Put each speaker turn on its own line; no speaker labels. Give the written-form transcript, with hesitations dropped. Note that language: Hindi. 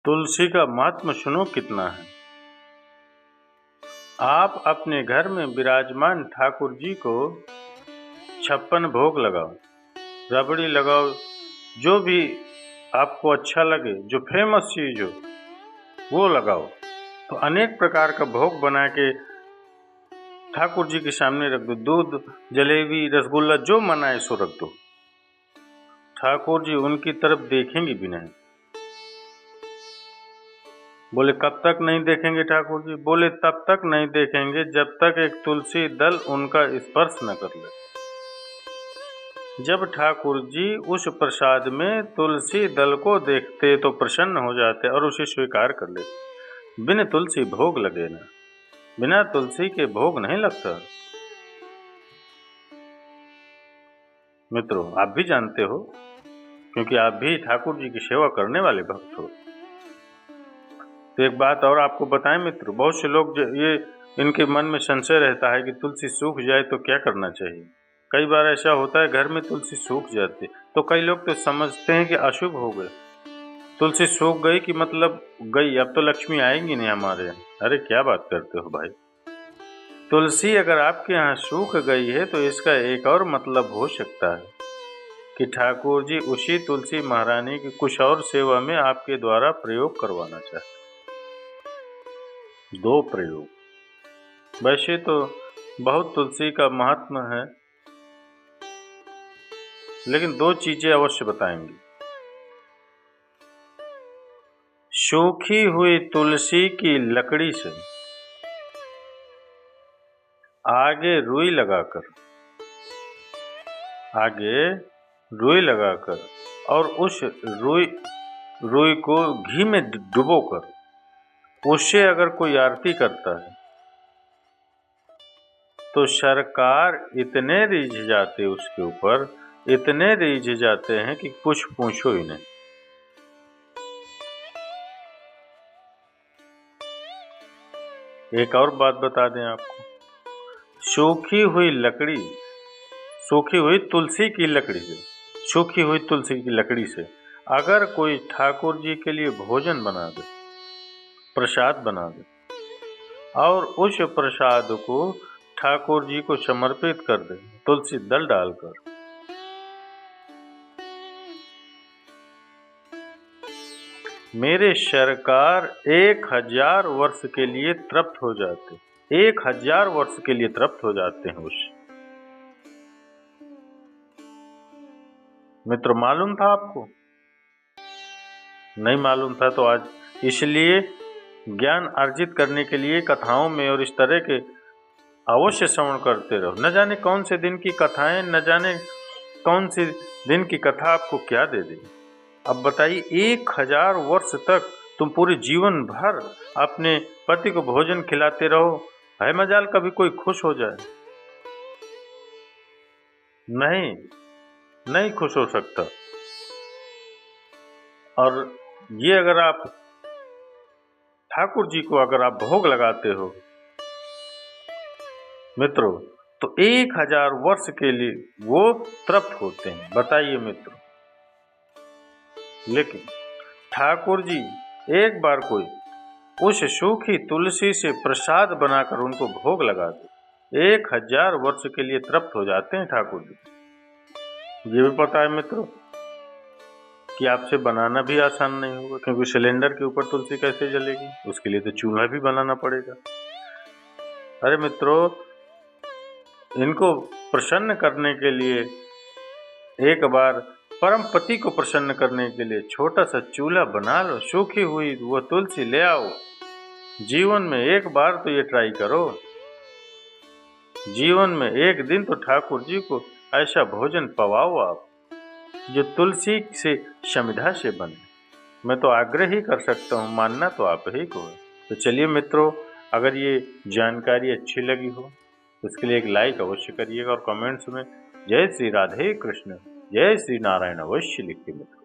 तुलसी का महात्म सुनो कितना है। आप अपने घर में विराजमान ठाकुर जी को 56 भोग लगाओ, रबड़ी लगाओ, जो भी आपको अच्छा लगे, जो फेमस चीज हो वो लगाओ। तो अनेक प्रकार का भोग बना के ठाकुर जी के सामने रख दो। दूध, जलेबी, रसगुल्ला जो मनाए सो रख दो। ठाकुर जी उनकी तरफ देखेंगे भी नहीं। बोले कब तक नहीं देखेंगे ठाकुर जी? बोले तब तक नहीं देखेंगे जब तक एक तुलसी दल उनका स्पर्श न कर ले। जब ठाकुर जी उस प्रसाद में तुलसी दल को देखते तो प्रसन्न हो जाते और उसे स्वीकार कर लेते। बिन तुलसी भोग लगे ना, बिना तुलसी के भोग नहीं लगता। मित्रों, आप भी जानते हो क्योंकि आप भी ठाकुर जी की सेवा करने वाले भक्त हो। तो एक बात और आपको बताएं मित्रों, बहुत से लोग ये इनके मन में संशय रहता है कि तुलसी सूख जाए तो क्या करना चाहिए। कई बार ऐसा होता है घर में तुलसी सूख जाती है तो कई लोग तो समझते हैं कि अशुभ हो गए। तुलसी सूख गई कि मतलब गई, अब तो लक्ष्मी आएंगी नहीं हमारे यहाँ। अरे क्या बात करते हो भाई। तुलसी अगर आपके यहाँ सूख गई है तो इसका एक और मतलब हो सकता है कि ठाकुर जी उसी तुलसी महारानी की कुछ और सेवा में आपके द्वारा प्रयोग करवाना चाहते। दो प्रयोग। वैसे तो बहुत तुलसी का महात्मा है, लेकिन दो चीजें अवश्य बताएंगे। सूखी हुई तुलसी की लकड़ी से आगे रुई लगाकर और उस रुई को घी में डुबोकर उससे अगर कोई आरती करता है तो सरकार इतने रीझ जाते उसके ऊपर, इतने रीझ जाते हैं कि कुछ पूछो ही नहीं। एक और बात बता दें आपको, सूखी हुई तुलसी की लकड़ी से अगर कोई ठाकुर जी के लिए भोजन बना दे, प्रसाद बना दे और उस प्रसाद को ठाकुर जी को समर्पित कर दे तुलसी दल डालकर, मेरे सरकार 1000 वर्ष के लिए तृप्त हो जाते। 1000 वर्ष के लिए तृप्त हो जाते हैं उससे। मित्र, मालूम था आपको? नहीं मालूम था तो आज इसलिए ज्ञान अर्जित करने के लिए कथाओं में और इस तरह के अवश्य श्रवण करते रहो। न जाने कौन से दिन की कथाएं, न जाने कौन से दिन की कथा आपको क्या दे दे। अब बताइए, 1000 वर्ष तक तुम पूरे जीवन भर अपने पति को भोजन खिलाते रहो, है मजाल कभी कोई खुश हो जाए? नहीं खुश हो सकता। और ये अगर आप ठाकुर जी को अगर आप भोग लगाते हो मित्रों, तो 1000 वर्ष के लिए वो तृप्त होते हैं। बताइए मित्रों, लेकिन ठाकुर जी एक बार कोई उस सूखी तुलसी से प्रसाद बनाकर उनको भोग लगा दे, 1000 वर्ष के लिए तृप्त हो जाते हैं ठाकुर जी। ये भी पता है मित्रों कि आपसे बनाना भी आसान नहीं होगा, क्योंकि सिलेंडर के ऊपर तुलसी कैसे जलेगी, उसके लिए तो चूल्हा भी बनाना पड़ेगा। अरे मित्रों, इनको प्रसन्न करने के लिए, एक बार परम पति को प्रसन्न करने के लिए छोटा सा चूल्हा बना लो, सूखी हुई वो तुलसी ले आओ। जीवन में एक बार तो ये ट्राई करो। जीवन में एक दिन तो ठाकुर जी को ऐसा भोजन पवाओ आप जो तुलसी से समिधा से बने। मैं तो आग्रह ही कर सकता हूँ, मानना तो आप ही को है। तो चलिए मित्रों, अगर ये जानकारी अच्छी लगी हो तो उसके लिए एक लाइक अवश्य करिएगा और कमेंट्स में जय श्री राधे कृष्ण, जय श्री नारायण अवश्य लिखिए मित्रों।